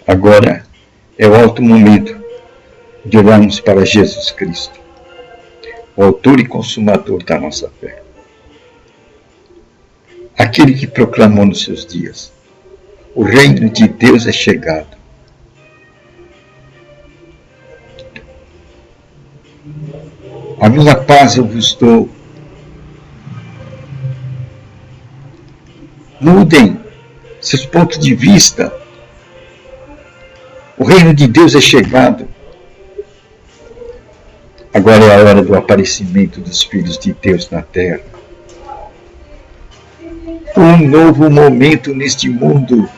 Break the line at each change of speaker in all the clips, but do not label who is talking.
Agora é o alto momento de olharmos para Jesus Cristo, o autor e consumador da nossa fé. Aquele que proclamou nos seus dias: o reino de Deus é chegado. A minha paz eu vos dou. Mudem seus pontos de vista. O reino de Deus é chegado. Agora é a hora do aparecimento dos filhos de Deus na terra. Um novo momento neste mundo.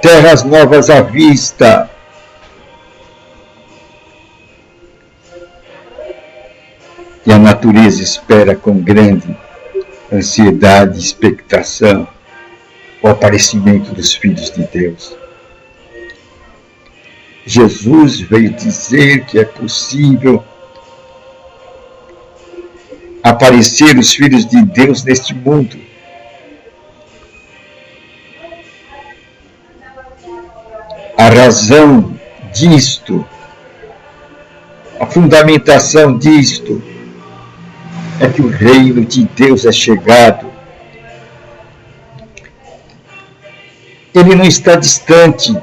Terras novas à vista. E a natureza espera com grande ansiedade e expectação o aparecimento dos filhos de Deus. Jesus veio dizer que é possível aparecer os filhos de Deus neste mundo. A razão disto, a fundamentação disto, é que o reino de Deus é chegado. Ele não está distante.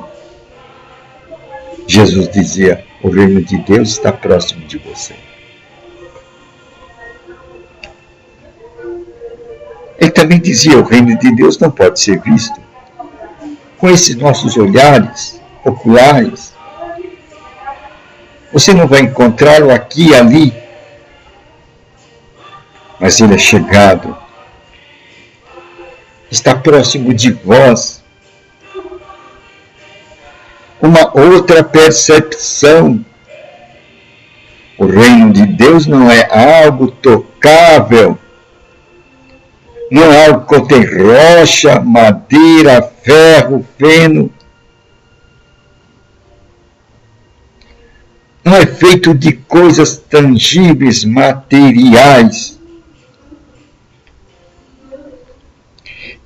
Jesus dizia: o reino de Deus está próximo de você. Ele também dizia: o reino de Deus não pode ser visto com esses nossos olhares oculares. Você não vai encontrá-lo aqui e ali, mas ele é chegado, está próximo de vós. Uma outra percepção. O reino de Deus não é algo tocável, não é algo que contém rocha, madeira, ferro, feno. Não é feito de coisas tangíveis, materiais.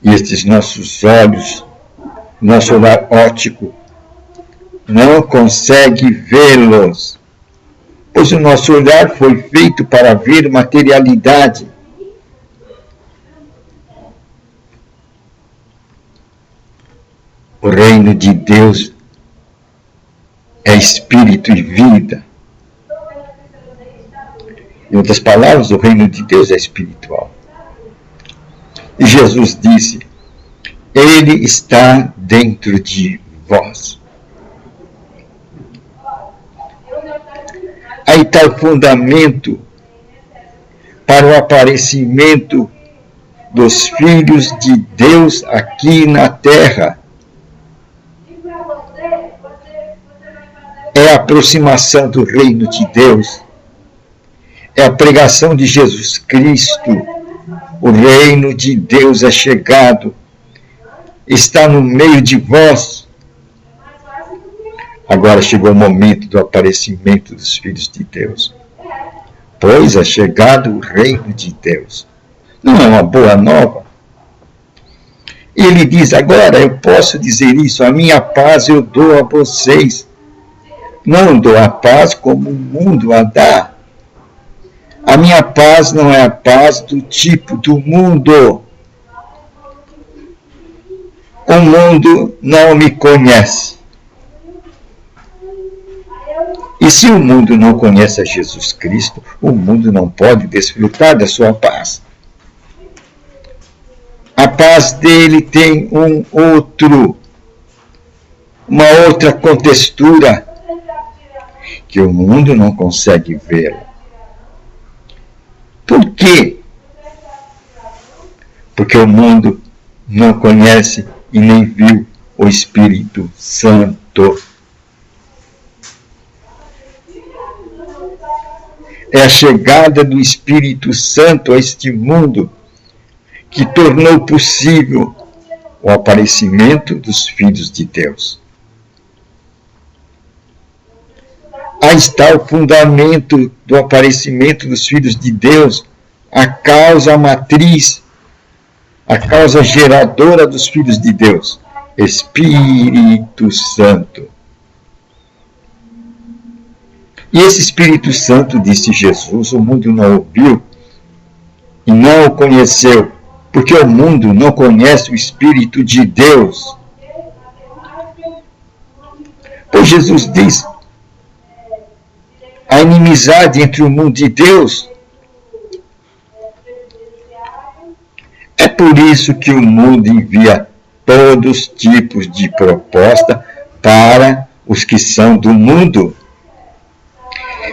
E estes nossos olhos, nosso olhar óptico, não consegue vê-los, pois o nosso olhar foi feito para ver materialidade. O reino de Deus é espírito e vida. Em outras palavras, o reino de Deus é espiritual. E Jesus disse: ele está dentro de vós. Aí está o fundamento para o aparecimento dos filhos de Deus aqui na terra. É a aproximação do reino de Deus. É a pregação de Jesus Cristo. O reino de Deus é chegado. Está no meio de vós. Agora chegou o momento do aparecimento dos filhos de Deus. Pois é chegado o reino de Deus. Não é uma boa nova? Ele diz: agora eu posso dizer isso, a minha paz eu dou a vocês. Não dou a paz como o mundo a dá. A minha paz não é a paz do tipo do mundo. O mundo não me conhece. E se o mundo não conhece a Jesus Cristo, o mundo não pode desfrutar da sua paz. A paz dele tem uma outra contextura que o mundo não consegue ver. Por quê? Porque o mundo não conhece e nem viu o Espírito Santo. É a chegada do Espírito Santo a este mundo que tornou possível o aparecimento dos filhos de Deus. Aí está o fundamento do aparecimento dos filhos de Deus, a causa matriz, a causa geradora dos filhos de Deus. Espírito Santo. E esse Espírito Santo, disse Jesus, o mundo não ouviu e não o conheceu, porque o mundo não conhece o Espírito de Deus. Pois Jesus diz, a inimizade entre o mundo e Deus. É por isso que o mundo envia todos os tipos de proposta para os que são do mundo.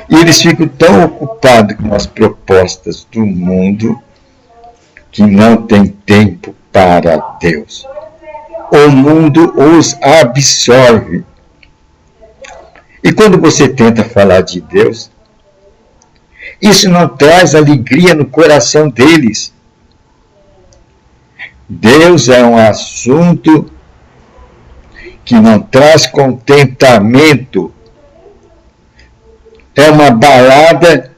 E eles ficam tão ocupados com as propostas do mundo que não têm tempo para Deus. O mundo os absorve. E quando você tenta falar de Deus, isso não traz alegria no coração deles. Deus é um assunto que não traz contentamento. É uma balada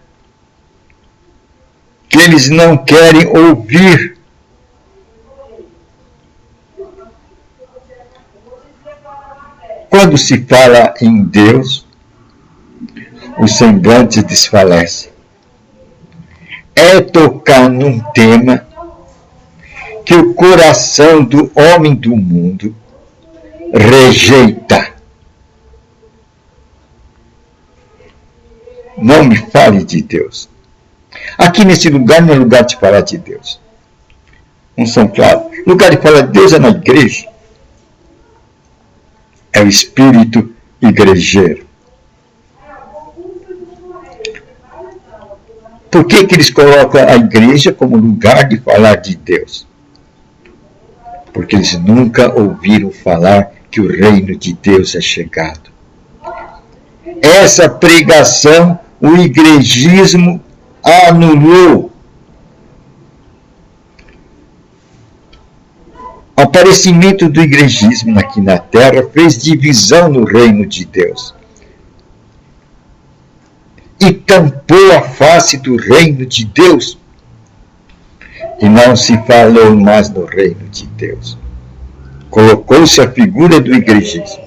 que eles não querem ouvir. Quando se fala em Deus, os semblantes desfalecem. É tocar num tema que o coração do homem do mundo rejeita. Não me fale de Deus. Aqui nesse lugar não é lugar de falar de Deus. Não são claros. O lugar de falar de Deus é na igreja. É o espírito igrejeiro. Por que eles colocam a igreja como lugar de falar de Deus? Porque eles nunca ouviram falar que o reino de Deus é chegado. Essa pregação, o igrejismo anulou. O aparecimento do igrejismo aqui na terra fez divisão no reino de Deus. E tampou a face do reino de Deus. E não se falou mais no reino de Deus. Colocou-se a figura do igrejismo.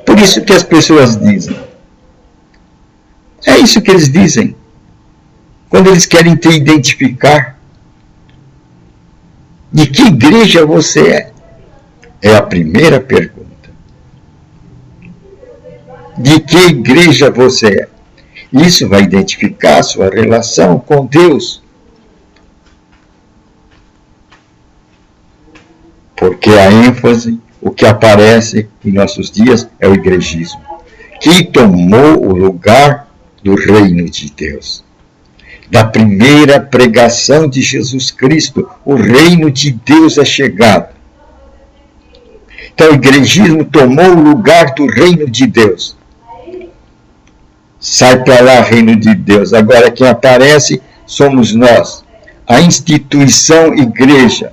Por isso que as pessoas dizem. É isso que eles dizem. Quando eles querem te identificar. De que igreja você é? É a primeira pergunta. De que igreja você é? Isso vai identificar a sua relação com Deus. Porque a ênfase, o que aparece em nossos dias é o igrejismo, que tomou o lugar do reino de Deus. Da primeira pregação de Jesus Cristo, o reino de Deus é chegado. Então o igrejismo tomou o lugar do reino de Deus. Sai para lá, reino de Deus. Agora quem aparece somos nós, a instituição igreja.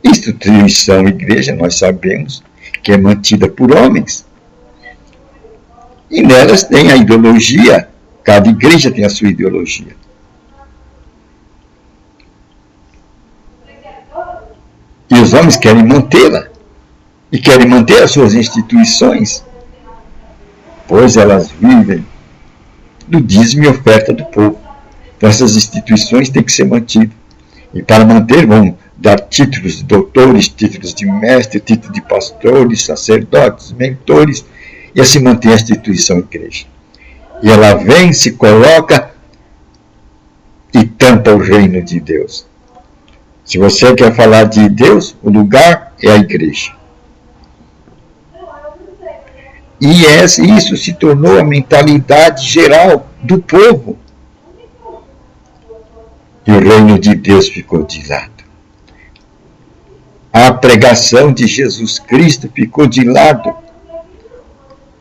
Instituição igreja, nós sabemos que é mantida por homens. E nelas tem a ideologia. Cada igreja tem a sua ideologia. E os homens querem mantê-la. E querem manter as suas instituições. Pois elas vivem do dízimo e oferta do povo. Então essas instituições têm que ser mantidas. E para manter vão dar títulos de doutores, títulos de mestre, títulos de pastores, sacerdotes, mentores. E assim mantém a instituição igreja. E ela vem, se coloca e tampa o reino de Deus. Se você quer falar de Deus, o lugar é a igreja. E isso se tornou a mentalidade geral do povo. E o reino de Deus ficou de lado. A pregação de Jesus Cristo ficou de lado.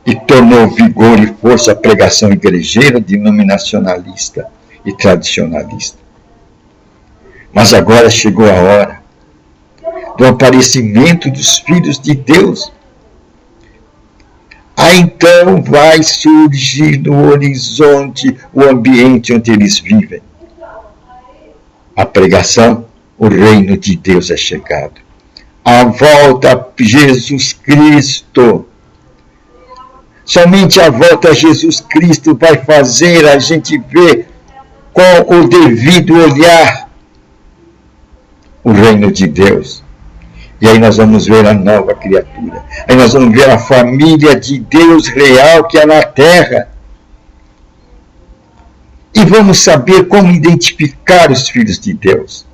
E tornou vigor e força a pregação igrejeira, denominacionalista e tradicionalista. Mas agora chegou a hora do aparecimento dos filhos de Deus. Aí então vai surgir no horizonte o ambiente onde eles vivem. A pregação, o reino de Deus é chegado. a volta a Jesus Cristo. Somente a volta a Jesus Cristo vai fazer a gente ver com o devido olhar o reino de Deus. E aí nós vamos ver a nova criatura. Aí nós vamos ver a família de Deus real que é na terra. E vamos saber como identificar os filhos de Deus.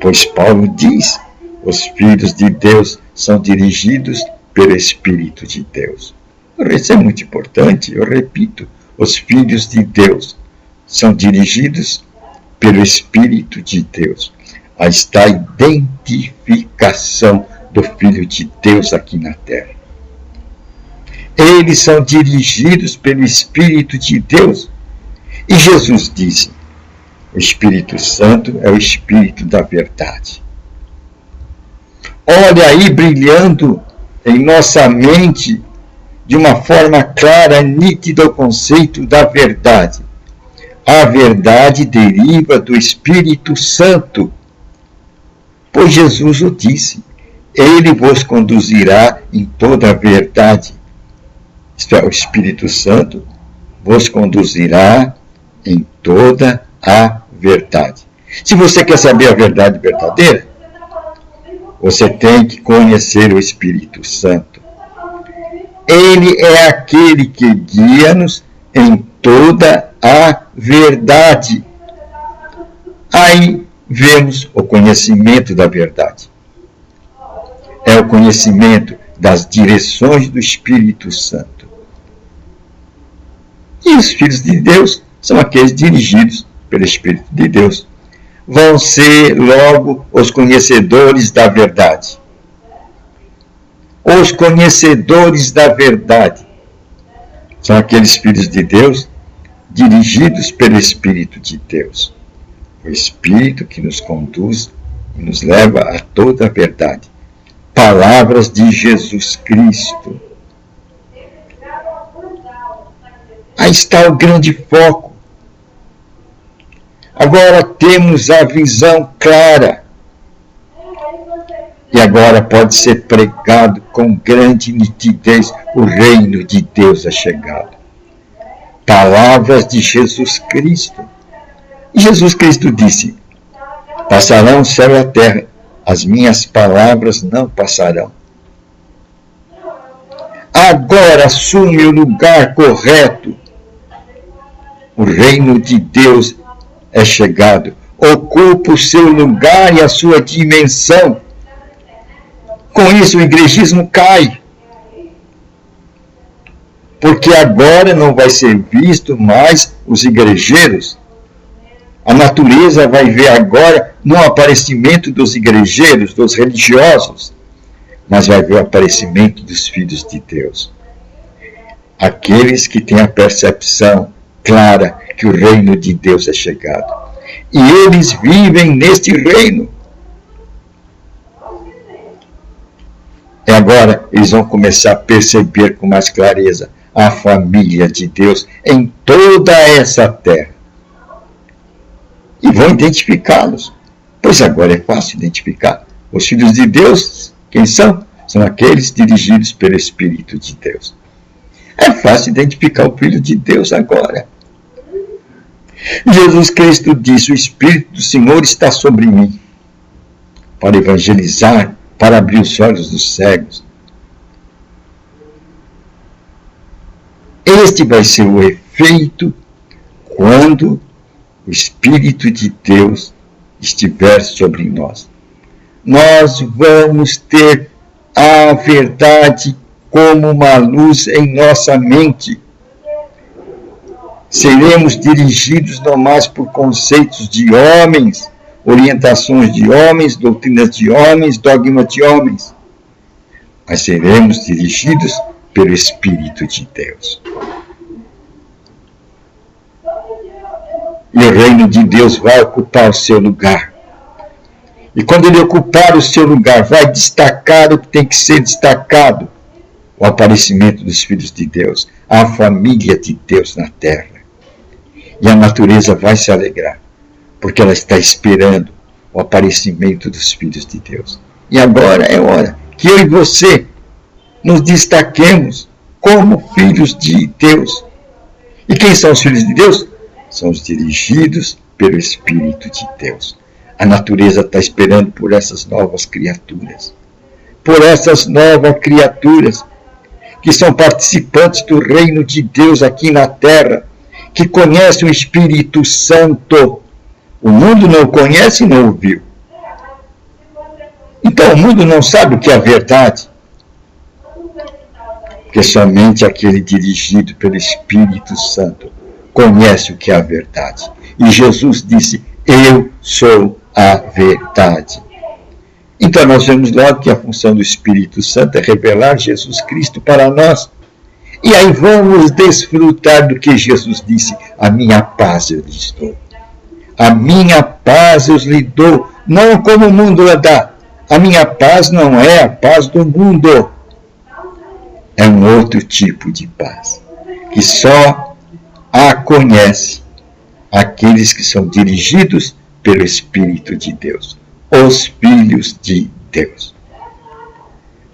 Pois Paulo diz, os filhos de Deus são dirigidos pelo Espírito de Deus. Isso é muito importante, eu repito, os filhos de Deus são dirigidos pelo Espírito de Deus. Aí está a identificação do Filho de Deus aqui na terra. Eles são dirigidos pelo Espírito de Deus. E Jesus disse, o Espírito Santo é o Espírito da verdade. Olha aí brilhando em nossa mente de uma forma clara, nítida o conceito da verdade. A verdade deriva do Espírito Santo. Pois Jesus o disse, ele vos conduzirá em toda a verdade. Isto é, o Espírito Santo vos conduzirá em toda a verdade. Se você quer saber a verdade verdadeira, você tem que conhecer o Espírito Santo. Ele é aquele que guia-nos em toda a verdade. Aí vemos o conhecimento da verdade. É o conhecimento das direções do Espírito Santo. E os filhos de Deus são aqueles dirigidos pelo Espírito de Deus. Vão ser logo os conhecedores da verdade. Os conhecedores da verdade são aqueles filhos de Deus dirigidos pelo Espírito de Deus. O Espírito que nos conduz e nos leva a toda a verdade. Palavras de Jesus Cristo. Aí está o grande foco. Agora temos a visão clara. E agora pode ser pregado com grande nitidez o reino de Deus é chegado. Palavras de Jesus Cristo. E Jesus Cristo disse, passarão o céu e a terra, as minhas palavras não passarão. Agora assume o lugar correto. O reino de Deus é chegado. Ocupa o seu lugar e a sua dimensão. Com isso o igrejismo cai. Porque agora não vai ser visto mais os igrejeiros. A natureza vai ver agora não o aparecimento dos igrejeiros, dos religiosos, mas vai ver o aparecimento dos filhos de Deus. Aqueles que têm a percepção clara que o reino de Deus é chegado. E eles vivem neste reino. E agora eles vão começar a perceber com mais clareza a família de Deus em toda essa terra. E vão identificá-los. Pois agora é fácil identificar. Os filhos de Deus, quem são? São aqueles dirigidos pelo Espírito de Deus. É fácil identificar o Filho de Deus agora. Jesus Cristo disse, o Espírito do Senhor está sobre mim, para evangelizar, para abrir os olhos dos cegos. Este vai ser o efeito quando o Espírito de Deus estiver sobre nós. Nós vamos ter a verdade como uma luz em nossa mente. Seremos dirigidos não mais por conceitos de homens, orientações de homens, doutrinas de homens, dogmas de homens, mas seremos dirigidos pelo Espírito de Deus. E o reino de Deus vai ocupar o seu lugar. E quando ele ocupar o seu lugar, vai destacar o que tem que ser destacado. O aparecimento dos filhos de Deus, a família de Deus na terra. E a natureza vai se alegrar, porque ela está esperando o aparecimento dos filhos de Deus. E agora é hora que eu e você nos destaquemos como filhos de Deus. E quem são os filhos de Deus? São os dirigidos pelo Espírito de Deus. A natureza está esperando por essas novas criaturas. Por essas novas criaturas que são participantes do reino de Deus aqui na terra, que conhecem o Espírito Santo. O mundo não conhece e não ouviu. Então o mundo não sabe o que é a verdade. Porque somente aquele dirigido pelo Espírito Santo conhece o que é a verdade. E Jesus disse, eu sou a verdade. Então nós vemos logo que a função do Espírito Santo é revelar Jesus Cristo para nós. E aí vamos desfrutar do que Jesus disse, a minha paz eu lhes dou. A minha paz eu lhes dou, não como o mundo a dá. A minha paz não é a paz do mundo. É um outro tipo de paz, que só a conhece aqueles que são dirigidos pelo Espírito de Deus, os filhos de Deus.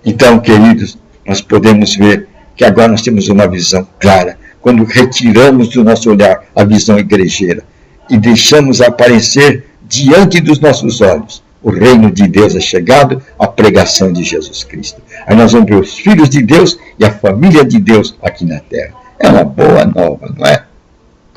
Então, queridos, nós podemos ver que agora nós temos uma visão clara, quando retiramos do nosso olhar a visão igrejeira e deixamos aparecer diante dos nossos olhos o reino de Deus é chegado, a pregação de Jesus Cristo. Aí nós vamos ver os filhos de Deus e a família de Deus aqui na terra. É uma boa nova, não é?